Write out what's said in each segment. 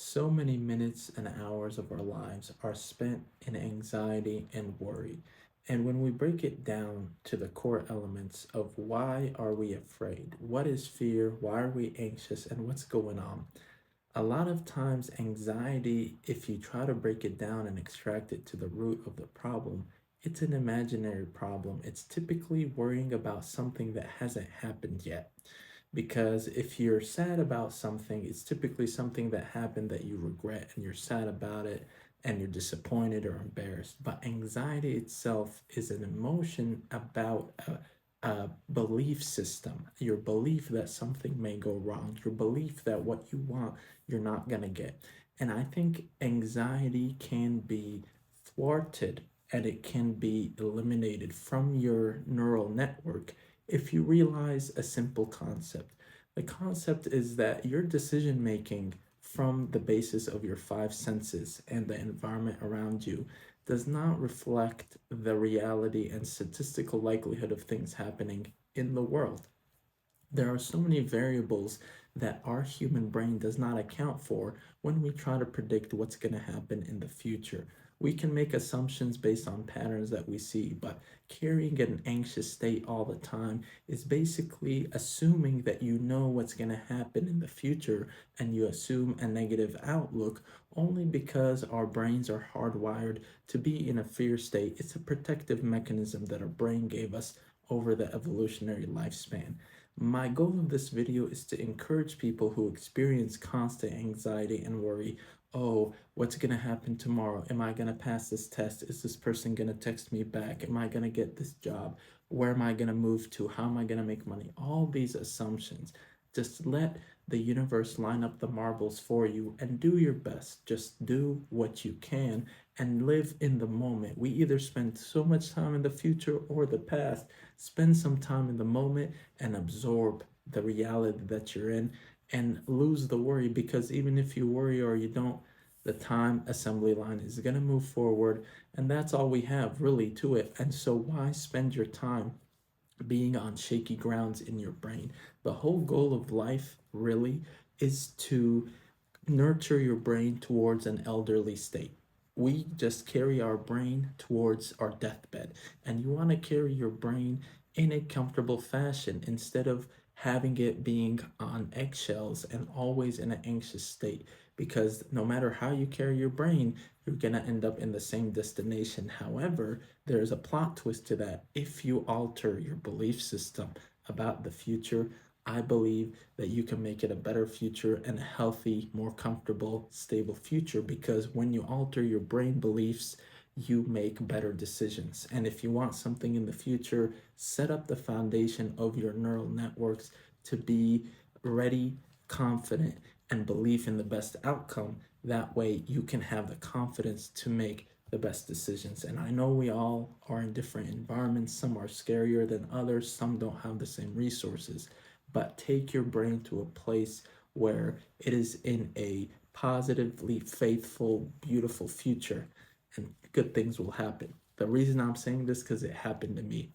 So many minutes and hours of our lives are spent in anxiety and worry. And when we break it down to the core elements of why are we afraid, what is fear, why are we anxious, and what's going on, a lot of times anxiety, if you try to break it down and extract it to the root of the problem, it's an imaginary problem. It's typically worrying about something that hasn't happened yet. Because if you're sad about something, it's typically something that happened that you regret and you're sad about it and you're disappointed or embarrassed. But anxiety itself is an emotion about a belief system, your belief that something may go wrong, your belief that what you want, you're not going to get. And I think anxiety can be thwarted and it can be eliminated from your neural network if you realize a simple concept. The concept is that your decision making from the basis of your five senses and the environment around you does not reflect the reality and statistical likelihood of things happening in the world. There are so many variables that our human brain does not account for when we try to predict what's going to happen in the future. We can make assumptions based on patterns that we see, but carrying an anxious state all the time is basically assuming that you know what's going to happen in the future and you assume a negative outlook only because our brains are hardwired to be in a fear state. It's a protective mechanism that our brain gave us over the evolutionary lifespan. My goal of this video is to encourage people who experience constant anxiety and worry. Oh, what's going to happen tomorrow? Am I going to pass this test? Is this person going to text me back? Am I going to get this job? Where am I going to move to? How am I going to make money? All these assumptions. Just let the universe line up the marbles for you and do your best. Just do what you can and live in the moment. We either spend so much time in the future or the past. Spend some time in the moment and absorb the reality that you're in and lose the worry, because even if you worry or you don't, the time assembly line is going to move forward, and that's all we have really to it. And so why spend your time being on shaky grounds in your brain? The whole goal of life really is to nurture your brain towards an elderly state. We just carry our brain towards our deathbed, and you want to carry your brain in a comfortable fashion instead of having it being on eggshells and always in an anxious state, because no matter how you carry your brain, you're going to end up in the same destination. However, there's a plot twist to that. If you alter your belief system about the future, I believe that you can make it a better future and a healthy, more comfortable, stable future, because when you alter your brain beliefs, you make better decisions. And if you want something in the future, set up the foundation of your neural networks to be ready, confident, and belief in the best outcome. That way you can have the confidence to make the best decisions. And I know we all are in different environments. Some are scarier than others. Some don't have the same resources. But take your brain to a place where it is in a positively faithful, beautiful future, and good things will happen. The reason I'm saying this because it happened to me.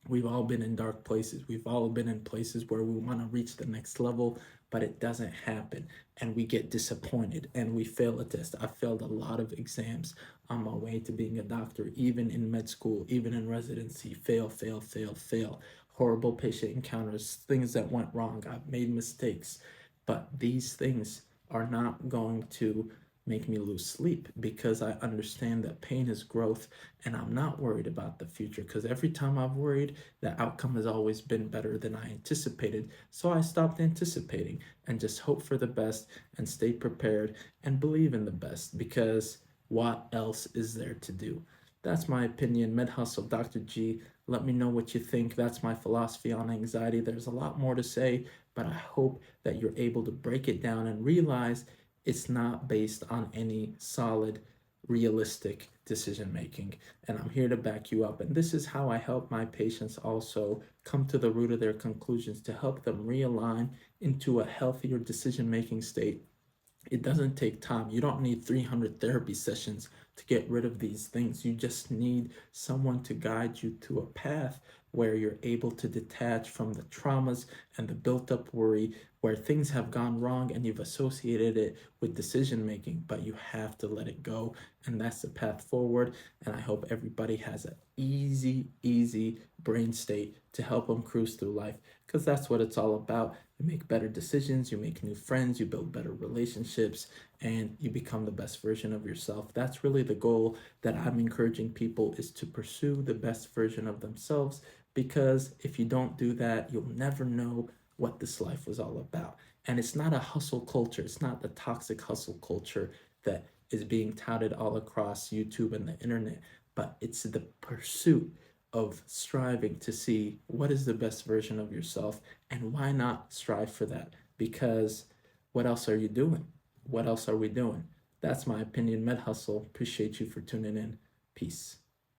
We've all been in dark places. We've all been in places where we want to reach the next level, but it doesn't happen. And we get disappointed and we fail a test. I failed a lot of exams on my way to being a doctor, even in med school, even in residency. Fail, fail, fail, fail. Horrible patient encounters, things that went wrong. I've made mistakes. But these things are not going to make me lose sleep, because I understand that pain is growth, and I'm not worried about the future, because every time I've worried, the outcome has always been better than I anticipated. So I stopped anticipating and just hope for the best and stay prepared and believe in the best, because what else is there to do? That's my opinion. Med Hustle, Dr. G. Let me know what you think. That's my philosophy on anxiety. There's a lot more to say, but I hope that you're able to break it down and realize it's not based on any solid, realistic decision making. And I'm here to back you up. And this is how I help my patients also come to the root of their conclusions, to help them realign into a healthier decision making state. It doesn't take time. You don't need 300 therapy sessions to get rid of these things. You just need someone to guide you to a path where you're able to detach from the traumas and the built up worry, where things have gone wrong and you've associated it with decision making, but you have to let it go. And that's the path forward. And I hope everybody has an easy brain state to help them cruise through life, because that's what it's all about. You make better decisions, you make new friends, you build better relationships, and you become the best version of yourself. That's really the goal that I'm encouraging people, is to pursue the best version of themselves, because if you don't do that, you'll never know what this life was all about. And it's not a hustle culture. It's not the toxic hustle culture that is being touted all across YouTube and the internet, but it's the pursuit of striving to see what is the best version of yourself, and why not strive for that? Because what else are you doing? What else are we doing? That's my opinion. Med Hustle. Appreciate you for tuning in. Peace.